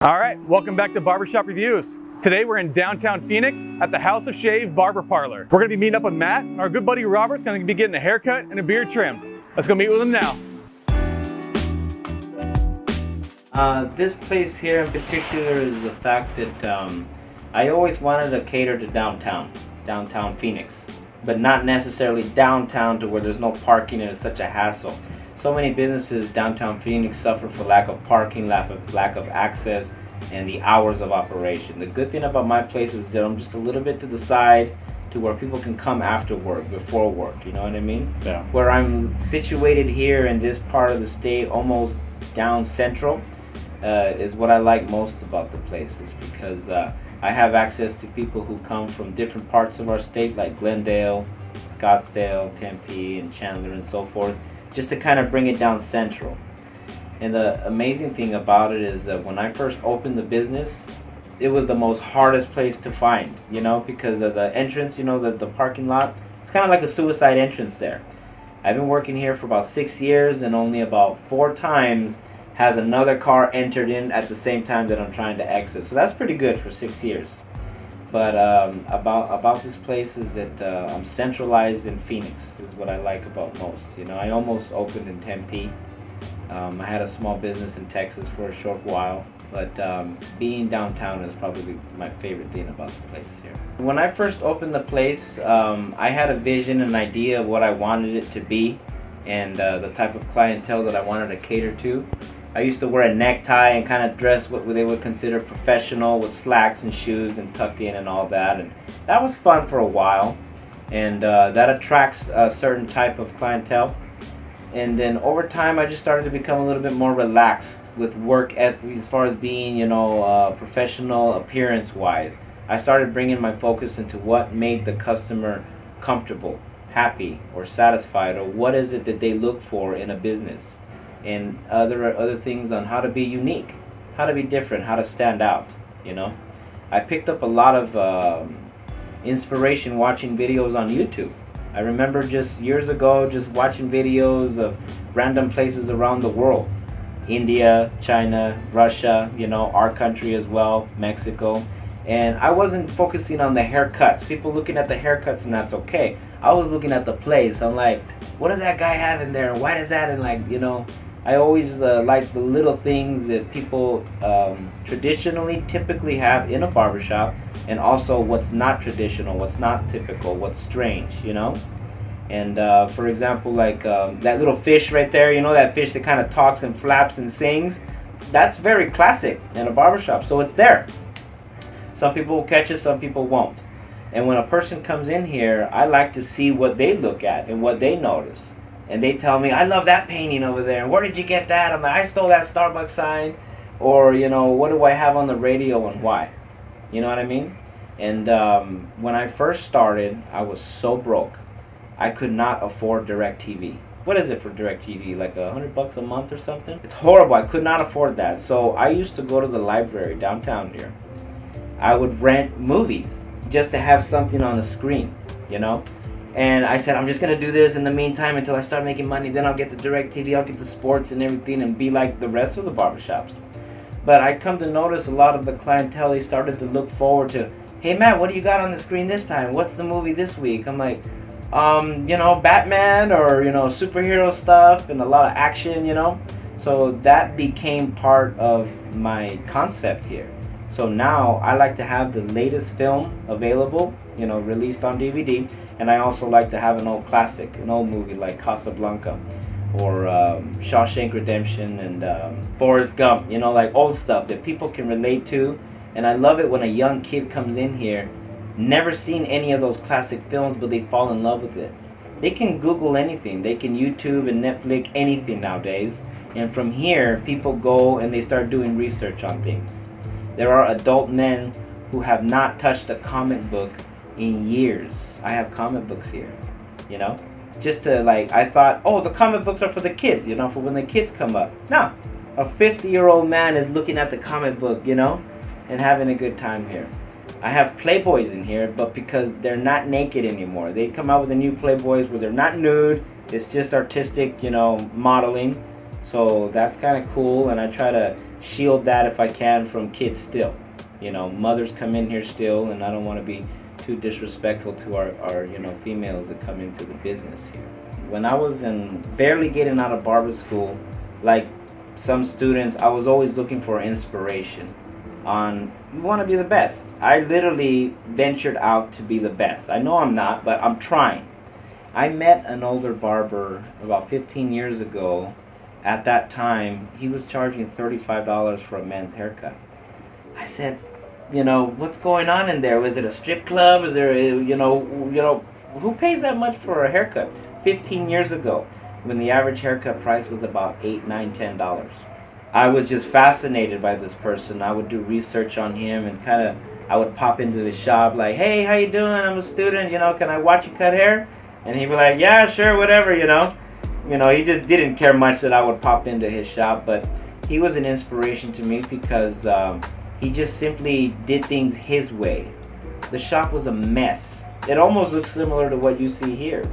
All right, welcome back to Barbershop Reviews. Today we're in downtown Phoenix at the Houseofshave Barber Parlor. We're gonna be meeting up with Matt, and our good buddy Robert's gonna be getting a haircut and a beard trim. Let's go meet with him now. This place here in particular is the fact that I always wanted to cater to downtown Phoenix, but not necessarily downtown to where there's no parking and it's such a hassle. So many businesses downtown Phoenix suffer for lack of parking, lack of access, and the hours of operation. The good thing about my place is that I'm just a little bit to the side to where people can come after work, before work, you know what I mean? Yeah. Where I'm situated here in this part of the state, almost down central, is what I like most about the place, is because I have access to people who come from different parts of our state, like Glendale, Scottsdale, Tempe, and Chandler, and so forth, just to kind of bring it down central. And the amazing thing about it is that when I first opened the business, it was the most hardest place to find, you know, because of the entrance, you know, the parking lot. It's kind of like a suicide entrance there. I've been working here for about 6 years, and only about 4 times has another car entered in at the same time that I'm trying to exit. So that's pretty good for 6 years. But about this place is that I'm centralized in Phoenix is what I like about most. You know, I almost opened in Tempe. I had a small business in Texas for a short while, but being downtown is probably my favorite thing about the place here. When I first opened the place, I had a vision, an idea of what I wanted it to be, and the type of clientele that I wanted to cater to. I used to wear a necktie and kind of dress what they would consider professional, with slacks and shoes and tuck in and all that, and that was fun for a while, and that attracts a certain type of clientele. And then over time I just started to become a little bit more relaxed with work as far as being, you know, professional appearance wise. I started bringing my focus into what made the customer comfortable, happy, or satisfied, or what is it that they look for in a business, and other things on how to be unique, how to be different, how to stand out, you know. I picked up a lot of inspiration watching videos on YouTube. I remember just years ago just watching videos of random places around the world. India, China, Russia, you know, our country as well, Mexico. And I wasn't focusing on the haircuts. People looking at the haircuts, and that's okay. I was looking at the place. I'm like, what does that guy have in there? Why does that? And like, you know, I always like the little things that people traditionally, typically have in a barbershop, and also what's not traditional, what's not typical, what's strange, you know? And for example, like that little fish right there, you know, that fish that kind of talks and flaps and sings, that's very classic in a barbershop, so it's there. Some people will catch it, some people won't. And when a person comes in here, I like to see what they look at and what they notice. And they tell me, I love that painting over there. And where did you get that? I'm like, I stole that Starbucks sign. Or, you know, what do I have on the radio and why? You know what I mean? And when I first started, I was so broke. I could not afford DirecTV. What is it for DirecTV? Like $100 a month or something? It's horrible. I could not afford that. So I used to go to the library downtown here. I would rent movies just to have something on the screen, you know? And I said, I'm just going to do this in the meantime until I start making money. Then I'll get the DirecTV, I'll get the sports and everything, and be like the rest of the barbershops. But I come to notice a lot of the clientele, they started to look forward to, hey Matt, what do you got on the screen this time? What's the movie this week? I'm like, you know, Batman, or, you know, superhero stuff and a lot of action, you know. So that became part of my concept here. So now I like to have the latest film available, you know, released on DVD. And I also like to have an old classic, an old movie like Casablanca, or Shawshank Redemption, and Forrest Gump, you know, like old stuff that people can relate to. And I love it when a young kid comes in here, never seen any of those classic films, but they fall in love with it. They can Google anything, they can YouTube and Netflix anything nowadays, and from here people go and they start doing research on things. There are adult men who have not touched a comic book in years. I have comic books here, you know, just to like, I thought, oh, the comic books are for the kids, you know, for when the kids come up. No, a 50-year-old man is looking at the comic book, you know, and having a good time here. I have Playboys in here, but because they're not naked anymore. They come out with the new Playboys where they're not nude, it's just artistic, you know, modeling. So that's kind of cool, and I try to shield that if I can from kids still. You know, mothers come in here still, and I don't want to be too disrespectful to our females that come into the business here. When I was barely getting out of barber school, like some students, I was always looking for inspiration on, you want to be the best. I literally ventured out to be the best. I know I'm not, but I'm trying. I met an older barber about 15 years ago. At that time, he was charging $35 for a men's haircut. I said, what's going on in there? Was it a strip club? Is there, who pays that much for a haircut? 15 years ago, when the average haircut price was about $8, $9, $10. I was just fascinated by this person. I would do research on him and I would pop into his shop like, hey, how you doing? I'm a student, can I watch you cut hair? And he'd be like, yeah, sure, whatever, he just didn't care much that I would pop into his shop, but he was an inspiration to me because he just simply did things his way. The shop was a mess. It almost looks similar to what you see here.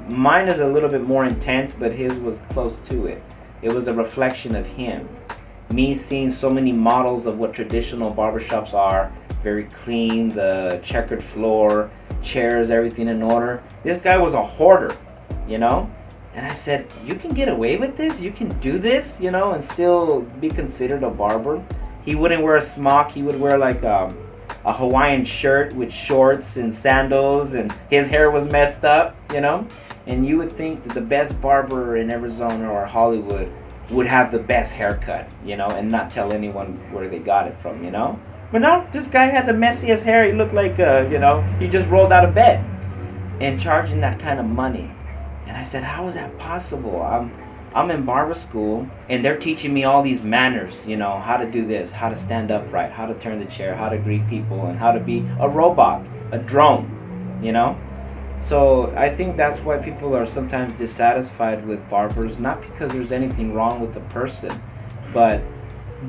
Mine is a little bit more intense, but his was close to it. It was a reflection of him. Me seeing so many models of what traditional barbershops are, very clean, the checkered floor, chairs, everything in order. This guy was a hoarder, And I said, you can get away with this? You can do this, and still be considered a barber? He wouldn't wear a smock. He would wear like a Hawaiian shirt with shorts and sandals, and his hair was messed up, And you would think that the best barber in Arizona or Hollywood would have the best haircut, and not tell anyone where they got it from, But no, this guy had the messiest hair. He looked like, he just rolled out of bed. And charging that kind of money. And I said, how is that possible? I'm in barber school, and they're teaching me all these manners, how to do this, how to stand upright, how to turn the chair, how to greet people, and how to be a robot, a drone, So I think that's why people are sometimes dissatisfied with barbers, not because there's anything wrong with the person, but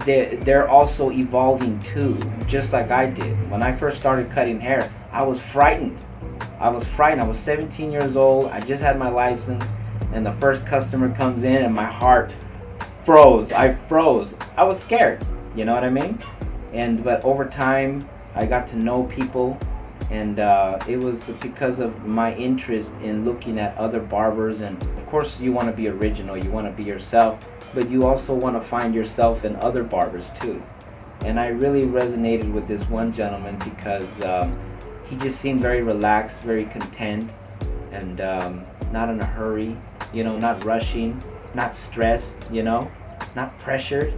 they're also evolving too, just like I did. When I first started cutting hair, I was frightened. I was 17 years old. I just had my license, and the first customer comes in, and my heart froze. I froze. I was scared. You know what I mean? But over time, I got to know people, and it was because of my interest in looking at other barbers. And of course, you want to be original. You want to be yourself, but you also want to find yourself in other barbers too. And I really resonated with this one gentleman because he just seemed very relaxed, very content, and not in a hurry, not rushing, not stressed, not pressured.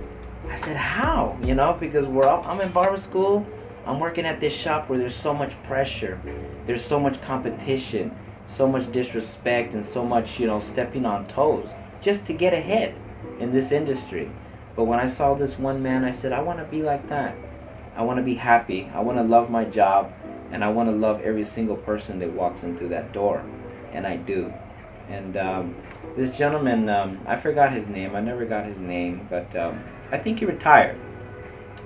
I said, how? Because I'm in barber school, I'm working at this shop where there's so much pressure, there's so much competition, so much disrespect, and so much, stepping on toes just to get ahead in this industry. But when I saw this one man, I said, I want to be like that. I want to be happy. I want to love my job. And I want to love every single person that walks in through that door. And I do. And this gentleman, I forgot his name. I never got his name. But I think he retired.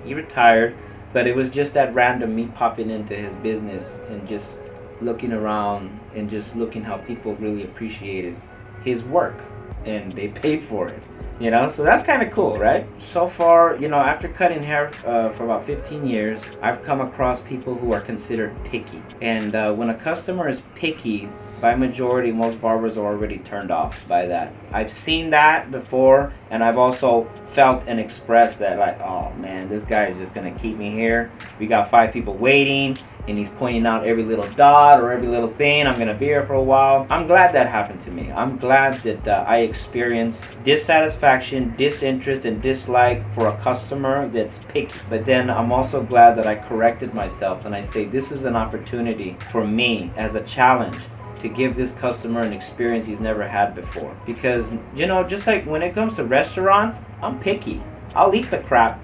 He retired. But it was just at random, me popping into his business and just looking around and just looking how people really appreciated his work. And they paid for it. So that's kind of cool, right? So far, after cutting hair for about 15 years, I've come across people who are considered picky. And when a customer is picky, by majority, most barbers are already turned off by that. I've seen that before, and I've also felt and expressed that, like, oh man, this guy is just gonna keep me here. We got 5 people waiting, and he's pointing out every little dot or every little thing. I'm gonna be here for a while. I'm glad that happened to me. I'm glad that I experienced dissatisfaction, disinterest, and dislike for a customer that's picky. But then I'm also glad that I corrected myself, and I say this is an opportunity for me as a challenge to give this customer an experience he's never had before. Because, just like when it comes to restaurants, I'm picky. I'll eat the crap,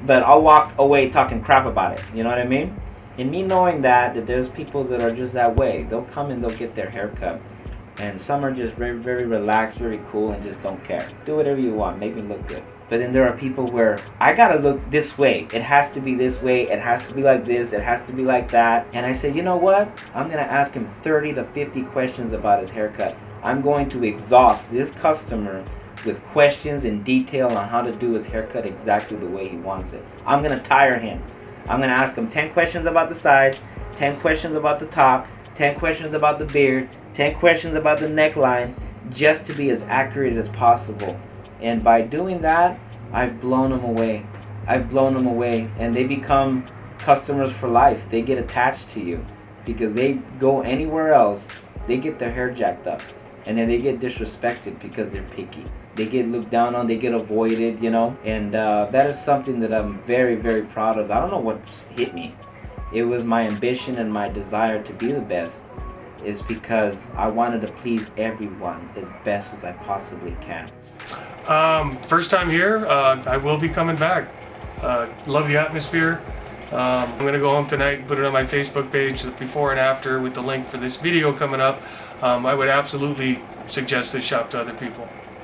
but I'll walk away talking crap about it. You know what I mean? And me knowing that there's people that are just that way. They'll come and they'll get their hair cut. And some are just very, very relaxed, very cool, and just don't care. Do whatever you want. Make me look good. But then there are people where I gotta look this way. It has to be this way. It has to be like this. It has to be like that. And I say, you know what? I'm gonna ask him 30 to 50 questions about his haircut. I'm going to exhaust this customer with questions in detail on how to do his haircut exactly the way he wants it. I'm going to tire him. I'm going to ask him 10 questions about the sides, 10 questions about the top, 10 questions about the beard, 10 questions about the neckline, just to be as accurate as possible. And by doing that, I've blown them away. And they become customers for life. They get attached to you because they go anywhere else, they get their hair jacked up, and then they get disrespected because they're picky. They get looked down on, they get avoided, and that is something that I'm very, very proud of. I don't know what hit me. It was my ambition and my desire to be the best, is because I wanted to please everyone as best as I possibly can. First time here, I will be coming back. Love the atmosphere. I'm going to go home tonight and put it on my Facebook page, the before and after, with the link for this video coming up. I would absolutely suggest this shop to other people.